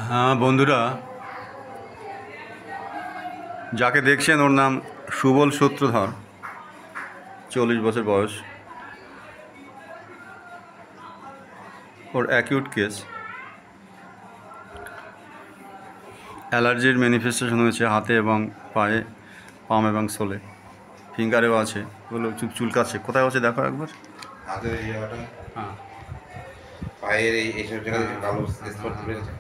হ্যাঁ বন্ধুরা, যাকে দেখছেন ওর নাম সুবল সূত্রধর, 40 বছর বয়স। ওর অ্যাকিউট কেস, অ্যালার্জির ম্যানিফেস্টেশন হয়েছে হাতে এবং পায়ে, পাম এবং সোলে, ফিঙ্গারেও আছে। ওগুলো চুলকাচ্ছে। কোথায় হচ্ছে দেখো একবার। হাতে এই জায়গাটা, হ্যাঁ, পায়ের এইসব জায়গায় কালো স্পট বেরোচ্ছে,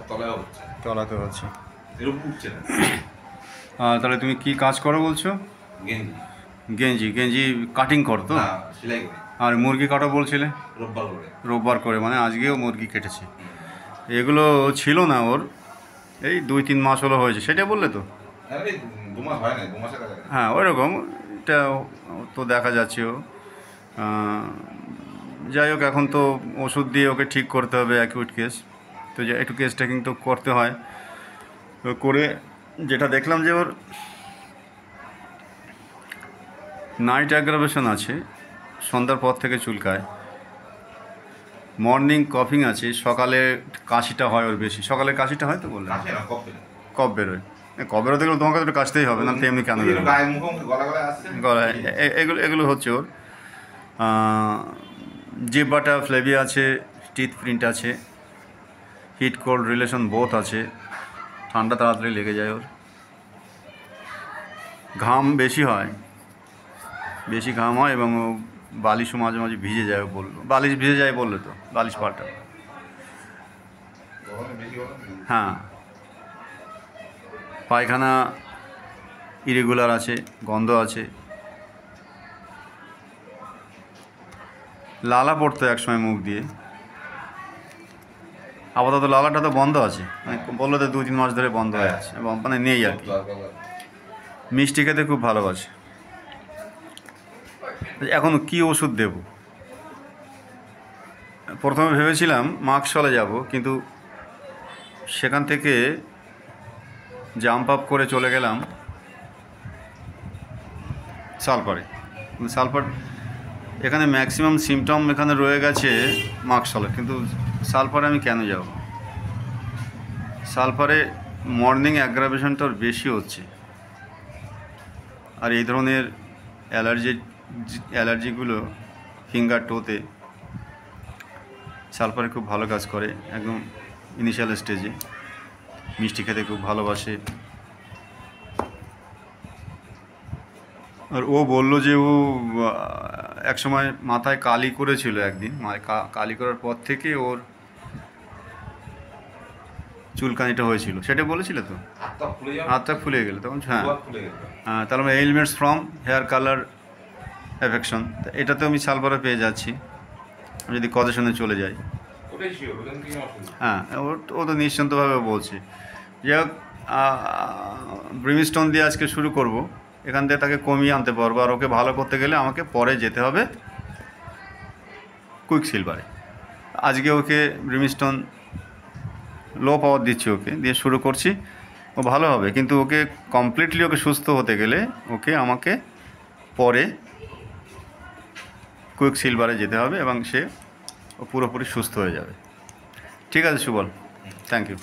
তলায় হচ্ছে, তলাতে হচ্ছে। এরকম উঠছে না। তাহলে তুমি কি কাজ করো বলছো? গেঞ্জি গেঞ্জি গেঞ্জি কাটিং করো তো? না, সেলাই করে। আর মুরগি কাটা বলছিলে? রোববার করে। রোববার করে, মানে আজকেও মুরগি কেটেছে। এগুলো ছিল না ওর, এই 2-3 মাস হলো হয়েছে, সেটা বললে তো? আরে 2 মাস হয় না, 2 মাসের কাছাকাছি। হ্যাঁ, ওই রকম। এটা তো দেখা যাচ্ছে ও। যাই হোক, এখন তো ওষুধ দিয়ে ওকে ঠিক করতে হবে, অ্যাকিউট কেস তো, যে একটু কেস টেকিং তো করতে হয়। তো করে যেটা দেখলাম যে ওর নাইট অ্যাগ্রাভেশন আছে, সন্ধ্যার পর থেকে চুলকায়। মর্নিং কফিং আছে, সকালে কাশিটা হয় ওর বেশি। সকালে কাশিটা হয় তো বললে? কাশে না, কফ পেলে। কফ বেরোয়। কফ বেরোতে গেলে তোমাকে তো কাশতেই হবে, না তো এমনি কেন বেরোবে? গায়ে মুখে গলায় আসছে গলায়। এগুলো এগুলো হচ্ছে ওর। জিহ্বাটা ফ্লেভি আছে, টিথ প্রিন্ট আছে, হিট কোল্ড রিলেশন বোথ আছে, ঠান্ডা তাড়াতাড়ি লেগে যায় ওর। ঘাম বেশি হয়, বেশি ঘাম হয়, এবং ও বালিশও মাঝে মাঝে ভিজে যায় বললো। বালিশ ভিজে যায় বললো তো, বালিশ পাল্টা। হ্যাঁ, পায়খানা ইরেগুলার আছে, গন্ধ আছে। লালা পড়তো একসময় মুখ দিয়ে, আপাতত লালাটা তো বন্ধ আছে, মানে বললো তো 2-3 মাস ধরে বন্ধ হয়ে আছে, এবং মানে নেই আর কি। মিষ্টি খেতে খুব ভালোবাসে। এখন কি ওষুধ দেব? প্রথমে ভেবেছিলাম মাকসলে যাব, কিন্তু সেখান থেকে জাম্প আপ করে চলে গেলাম সালপারে। সালপার এখানে ম্যাক্সিমাম সিমটম এখানে রয়ে গেছে মাকসলে, কিন্তু সালপারে আমি কেন যাব? সালপারে মর্নিং অ্যাগ্রাভেশনটা ওর বেশি হচ্ছে, আর এই ধরনের অ্যালার্জিগুলো ফিঙ্গার টোতে সালফারে খুব ভালো কাজ করে, একদম ইনিশিয়াল স্টেজে। মিষ্টি খেতে খুব ভালোবাসে। আর ও বলল যে ও একসময় মাথায় কালি করেছিল একদিন, কালি করার পর থেকে ওর চুলকানিটা হয়েছিল, সেটা বলেছিলে তো? হাতটা ফুলে গেল তখন। হ্যাঁ, তাহলে আমরা elements from here colour affection, এটাতে আমি সালফারে পেয়ে যাচ্ছি, আমি যদি কজেশনে চলে যাই। হ্যাঁ, ও তো নিশ্চিন্তভাবে বলছে। যাই হোক, ব্রিমস্টোন দিয়ে আজকে শুরু করব, এখান থেকে তাকে কমিয়ে আনতে পারবো। আর ওকে ভালো করতে গেলে আমাকে পরে যেতে হবে কুইকসিলভারে। আজকে ওকে ব্রিমস্টোন লো পাওয়ার দিচ্ছি, ওকে দিয়ে শুরু করছি। ও ভালো হবে, কিন্তু ওকে কমপ্লিটলি ওকে সুস্থ হতে গেলে আমাকে পরে কুইকসিলভারে যেতে হবে, এবং সে পুরোপুরি সুস্থ হয়ে যাবে। ঠিক আছে সুবল, থ্যাংক ইউ।